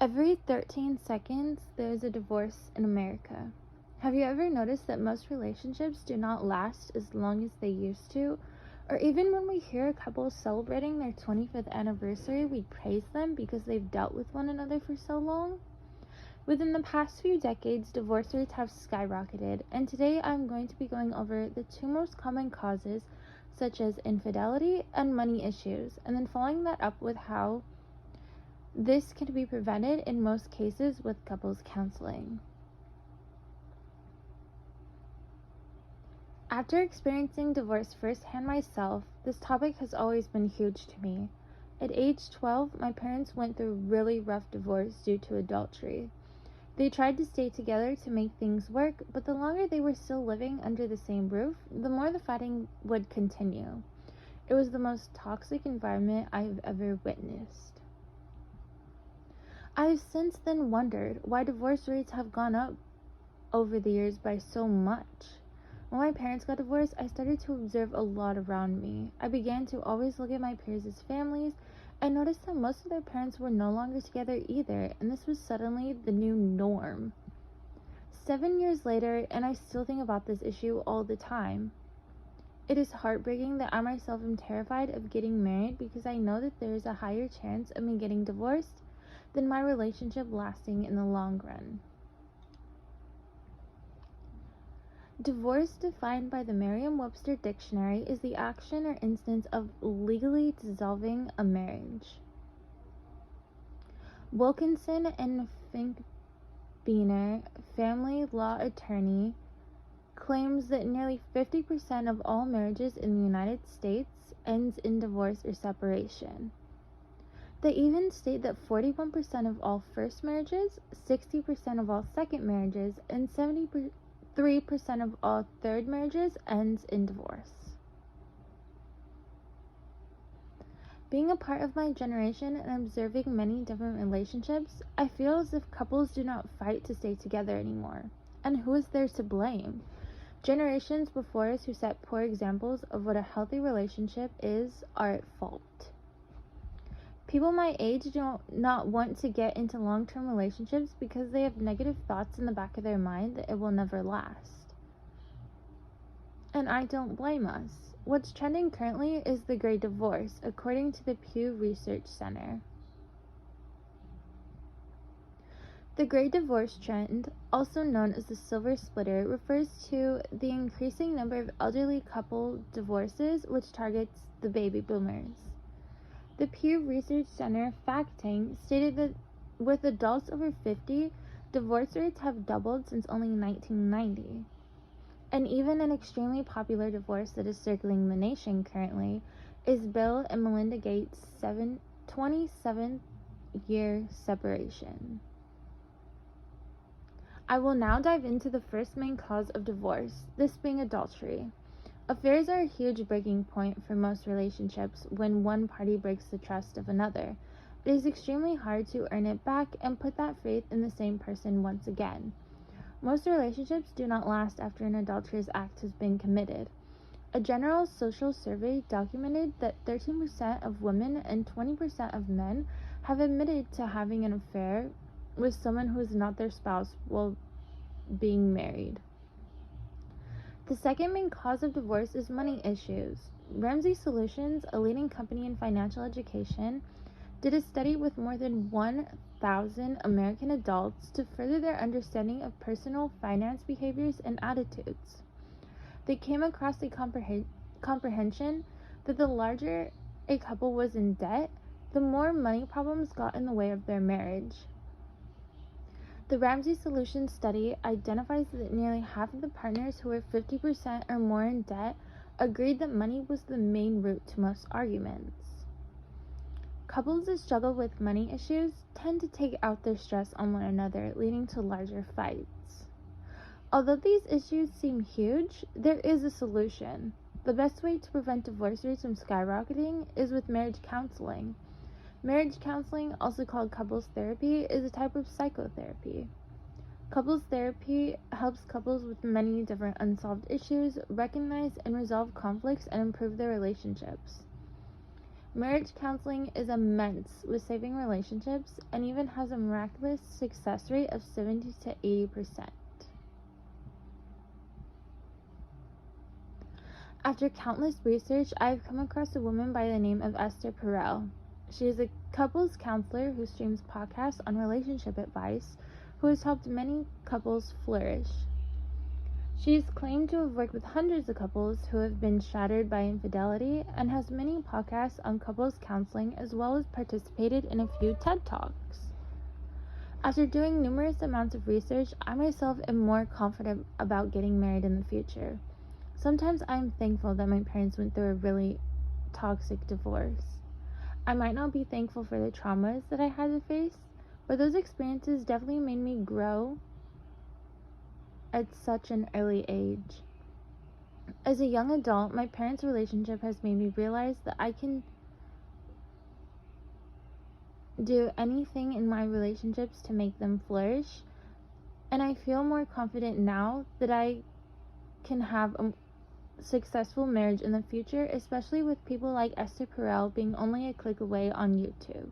Every 13 seconds, there is a divorce in America. Have you ever noticed that most relationships do not last as long as they used to? Or even when we hear a couple celebrating their 25th anniversary, we praise them because they've dealt with one another for so long? Within the past few decades, divorce rates have skyrocketed, and today I'm going to be going over the two most common causes, such as infidelity and money issues, and then following that up with how this can be prevented in most cases with couples counseling. After experiencing divorce firsthand myself, this topic has always been huge to me. At age 12, my parents went through a really rough divorce due to adultery. They tried to stay together to make things work, but the longer they were still living under the same roof, the more the fighting would continue. It was the most toxic environment I have ever witnessed. I have since then wondered why divorce rates have gone up over the years by so much. When my parents got divorced, I started to observe a lot around me. I began to always look at my peers as families and noticed that most of their parents were no longer together either, and this was suddenly the new norm. 7 years later, and I still think about this issue all the time. It is heartbreaking that I myself am terrified of getting married because I know that there is a higher chance of me getting divorced than my relationship lasting in the long run. Divorce, defined by the Merriam-Webster Dictionary, is the action or instance of legally dissolving a marriage. Wilkinson and Finkbeiner, family law attorney, claims that nearly 50% of all marriages in the United States ends in divorce or separation. They even state that 41% of all first marriages, 60% of all second marriages, and 73% of all third marriages ends in divorce. Being a part of my generation and observing many different relationships, I feel as if couples do not fight to stay together anymore. And who is there to blame? Generations before us who set poor examples of what a healthy relationship is are at fault. People my age do not want to get into long-term relationships because they have negative thoughts in the back of their mind that it will never last. And I don't blame us. What's trending currently is the Great Divorce, according to the Pew Research Center. The Great Divorce trend, also known as the Silver Splitter, refers to the increasing number of elderly couple divorces, which targets the baby boomers. The Pew Research Center fact tank stated that with adults over 50, divorce rates have doubled since only 1990. And even an extremely popular divorce that is circling the nation currently is Bill and Melinda Gates' 27-year separation. I will now dive into the first main cause of divorce, this being adultery. Affairs are a huge breaking point for most relationships when one party breaks the trust of another. It is extremely hard to earn it back and put that faith in the same person once again. Most relationships do not last after an adulterous act has been committed. A general social survey documented that 13% of women and 20% of men have admitted to having an affair with someone who is not their spouse while being married. The second main cause of divorce is money issues. Ramsey Solutions, a leading company in financial education, did a study with more than 1,000 American adults to further their understanding of personal finance behaviors and attitudes. They came across a comprehension that the larger a couple was in debt, the more money problems got in the way of their marriage. The Ramsey Solutions study identifies that nearly half of the partners who were 50% or more in debt agreed that money was the main root to most arguments. Couples that struggle with money issues tend to take out their stress on one another, leading to larger fights. Although these issues seem huge, there is a solution. The best way to prevent divorce rates from skyrocketing is with marriage counseling. Marriage counseling, also called couples therapy, is a type of psychotherapy. Couples therapy helps couples with many different unsolved issues recognize and resolve conflicts and improve their relationships. Marriage counseling is immense with saving relationships and even has a miraculous success rate of 70 to 80%. After countless research, I have come across a woman by the name of Esther Perel. She is a couples counselor who streams podcasts on relationship advice, who has helped many couples flourish. She is claimed to have worked with hundreds of couples who have been shattered by infidelity and has many podcasts on couples counseling, as well as participated in a few TED Talks. After doing numerous amounts of research, I myself am more confident about getting married in the future. Sometimes I am thankful that my parents went through a really toxic divorce. I might not be thankful for the traumas that I had to face, but those experiences definitely made me grow at such an early age. As a young adult, my parents' relationship has made me realize that I can do anything in my relationships to make them flourish, and I feel more confident now that I can have a successful marriage in the future, especially with people like Esther Perel being only a click away on YouTube.